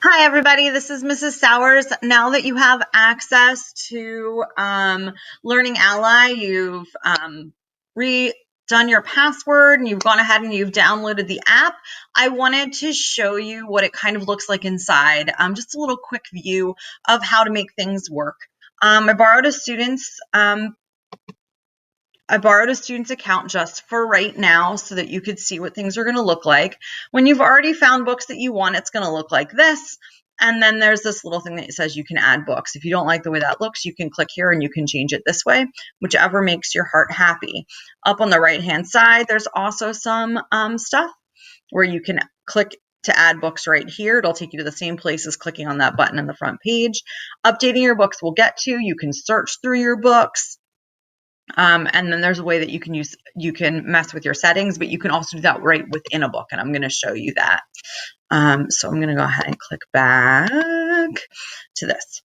Hi, everybody. This is Mrs. Sowers. Now that you have access to Learning Ally, you've redone your password and you've gone ahead and you've downloaded the app, I wanted to show you what it kind of looks like inside. Just a little quick view of how to make things work. I borrowed a student's account just for right now so that you could see what things are going to look like. When you've already found books that you want, it's going to look like this. And then there's this little thing that says you can add books. If you don't like the way that looks, you can click here and you can change it this way, whichever makes your heart happy. Up on the right-hand side, there's also some stuff where you can click to add books right here. It'll take you to the same place as clicking on that button on the front page. Updating your books we'll get to. You can search through your books. And then there's a way that you can mess with your settings, but you can also do that right within a book. And I'm going to show you that. So I'm going to go ahead and click back to this.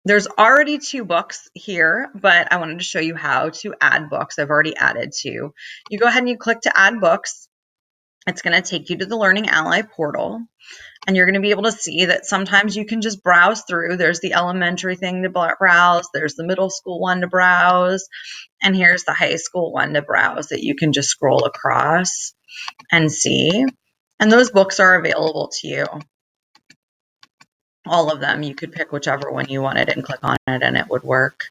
There's already 2 books here, but I wanted to show you how to add books. I've already added 2. You go ahead and you click to add books. It's going to take you to the Learning Ally portal. And you're going to be able to see that sometimes you can just browse through. There's the elementary thing to browse. There's the middle school one to browse. And here's the high school one to browse that you can just scroll across and see. And those books are available to you. All of them. You could pick whichever one you wanted and click on it and it would work.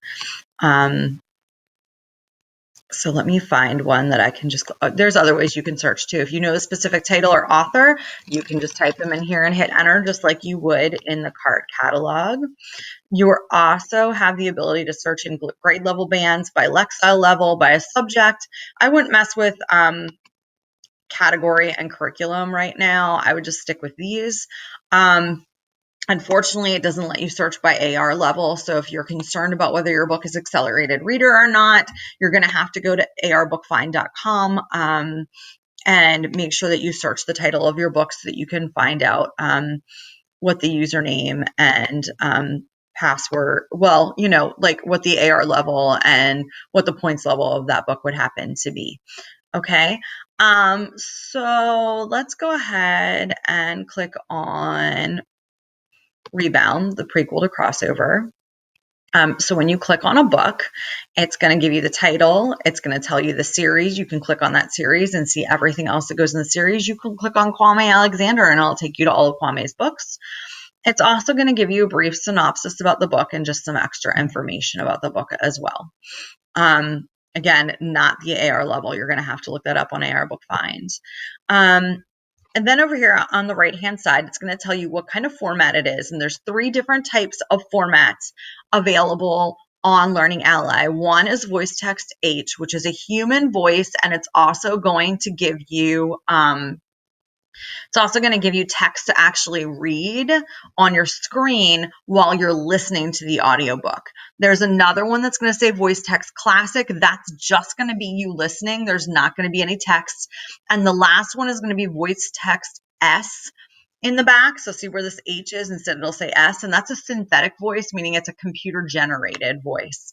So let me find one that I can just, there's other ways you can search too. If you know the specific title or author, you can just type them in here and hit enter just like you would in the cart catalog. You also have the ability to search in grade level bands by Lexile level, by a subject. I wouldn't mess with category and curriculum right now. I would just stick with these. Unfortunately, it doesn't let you search by AR level. So if you're concerned about whether your book is accelerated reader or not, you're going to have to go to arbookfind.com and make sure that you search the title of your book so that you can find out what the username and password, well, like what the AR level and what the points level of that book would happen to be. Okay. So let's go ahead and click on Rebound, the prequel to Crossover. So when you click on a book, it's going to give you the title. It's going to tell you the series. You can click on that series and see everything else that goes in the series. You can click on Kwame Alexander and it'll take you to all of Kwame's books. It's also going to give you a brief synopsis about the book and just some extra information about the book as well. Again, not the AR level. You're going to have to look that up on AR Book Find. And then over here on the right-hand side, it's going to tell you what kind of format it is. And there's 3 different types of formats available on Learning Ally. One is voice text H, which is a human voice, and it's also going to give you text to actually read on your screen while you're listening to the audiobook. There's another one that's going to say voice text classic. That's just going to be you listening. There's not going to be any text. And the last one is going to be voice text S in the back. So see where this H is, instead it'll say S, and that's a synthetic voice, meaning it's a computer generated voice.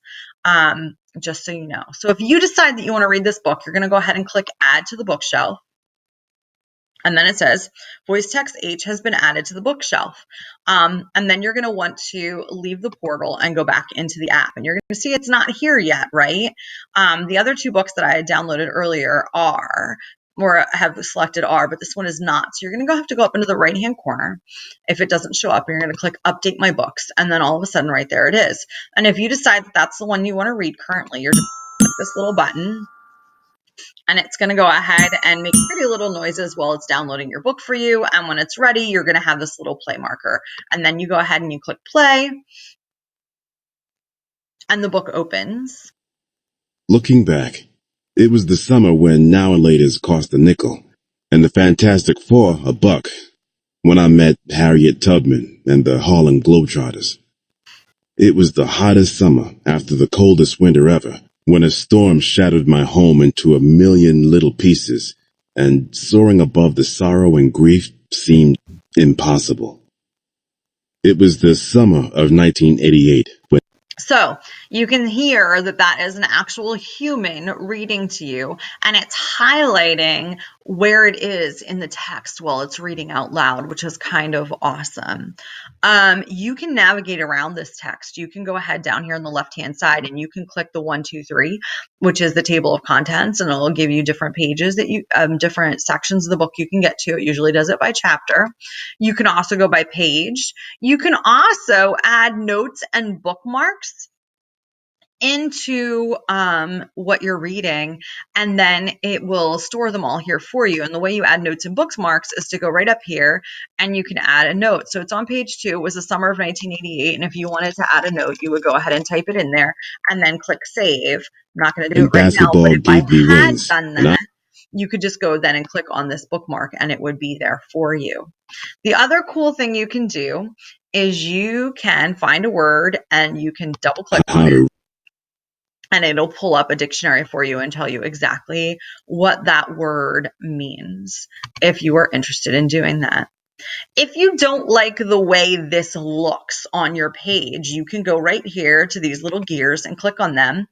Just so you know. So if you decide that you want to read this book, you're going to go ahead and click add to the bookshelf. And then it says, voice text H has been added to the bookshelf. And then you're going to want to leave the portal and go back into the app. And you're going to see it's not here yet, right? The other 2 books that I had downloaded earlier have selected are, but this one is not. So you're going to have to go up into the right-hand corner. If it doesn't show up, you're going to click update my books. And then all of a sudden right there it is. And if you decide that that's the one you want to read currently, you're just going to click this little button. And it's going to go ahead and make pretty little noises while it's downloading your book for you. And when it's ready, you're going to have this little play marker. And then you go ahead and you click play. And the book opens. Looking back, it was the summer when Now and Laters cost a nickel, and the Fantastic Four $1, when I met Harriet Tubman and the Harlem Globetrotters. It was the hottest summer after the coldest winter ever, when a storm shattered my home into a million little pieces, and soaring above the sorrow and grief seemed impossible. It was the summer of 1988 when So you can hear that that is an actual human reading to you, and it's highlighting where it is in the text while it's reading out loud, which is kind of awesome. You can navigate around this text. You can go ahead down here on the left-hand side and you can click the 1, 2, 3, which is the table of contents, and it'll give you different pages that you, different sections of the book you can get to. It usually does it by chapter. You can also go by page. You can also add notes and bookmarks into what you're reading, and then it will store them all here for you. And the way you add notes and bookmarks is to go right up here and you can add a note. So it's on page 2. It was the summer of 1988. And if you wanted to add a note, you would go ahead and type it in there and then click save. I'm not going to do it And right now, but basketball if I gave me had wings. done And I that, you could just go then and click on this bookmark and it would be there for you. The other cool thing you can do is you can find a word and you can double click on how it, to and it'll pull up a dictionary for you and tell you exactly what that word means if you are interested in doing that. If you don't like the way this looks on your page, you can go right here to these little gears and click on them.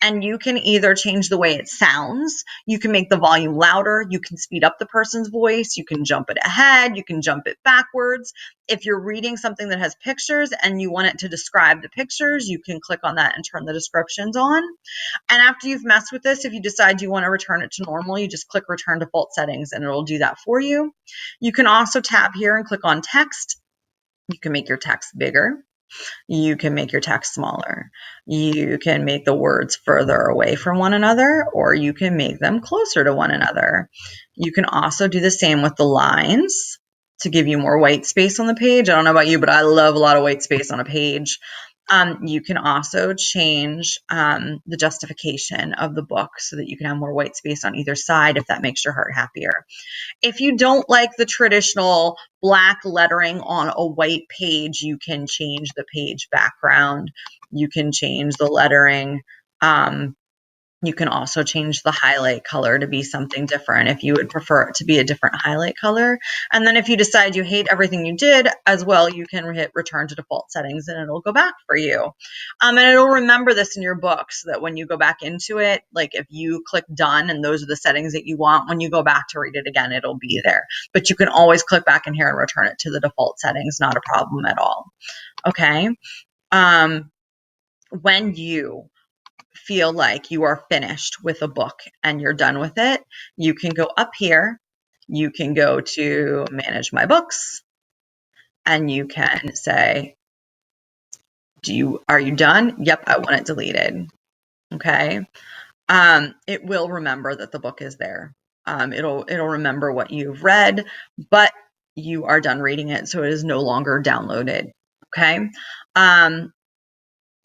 And you can either change the way it sounds, you can make the volume louder, you can speed up the person's voice, you can jump it ahead, you can jump it backwards. If you're reading something that has pictures and you want it to describe the pictures, you can click on that and turn the descriptions on. And after you've messed with this, if you decide you want to return it to normal, you just click return default settings and it'll do that for you. You can also tab here and click on text. You can make your text bigger. You can make your text smaller. You can make the words further away from one another, or you can make them closer to one another. You can also do the same with the lines to give you more white space on the page. I don't know about you, but I love a lot of white space on a page. You can also change the justification of the book so that you can have more white space on either side if that makes your heart happier. If you don't like the traditional black lettering on a white page, you can change the page background. You can change the lettering. You can also change the highlight color to be something different if you would prefer it to be a different highlight color. And then if you decide you hate everything you did as well, you can hit return to default settings and it'll go back for you. And it'll remember this in your book so that when you go back into it, like if you click done and those are the settings that you want, when you go back to read it again, it'll be there. But you can always click back in here and return it to the default settings, not a problem at all. Okay. When you feel like you are finished with a book and you're done with it, you can go up here, you can go to manage my books, and you can say, are you done? Yep, I want it deleted. Okay. It will remember that the book is there. It'll remember what you've read, but you are done reading it, so it is no longer downloaded. Okay.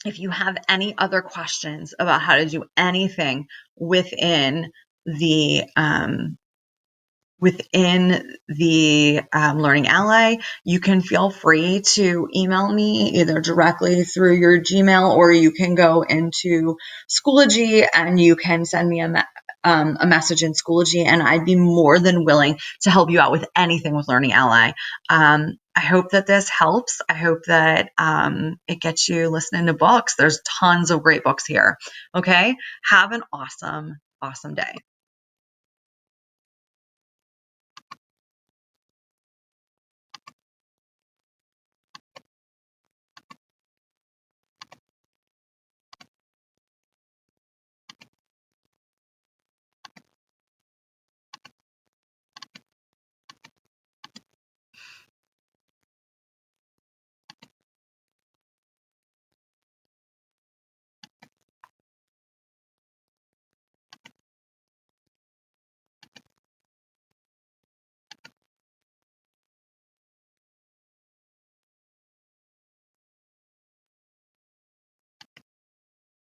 If you have any other questions about how to do anything within the Learning Ally, you can feel free to email me either directly through your Gmail, or you can go into Schoology and you can send me a message in Schoology, and I'd be more than willing to help you out with anything with Learning Ally. I hope that this helps. I hope that it gets you listening to books. There's tons of great books here. Okay. Have an awesome, awesome day.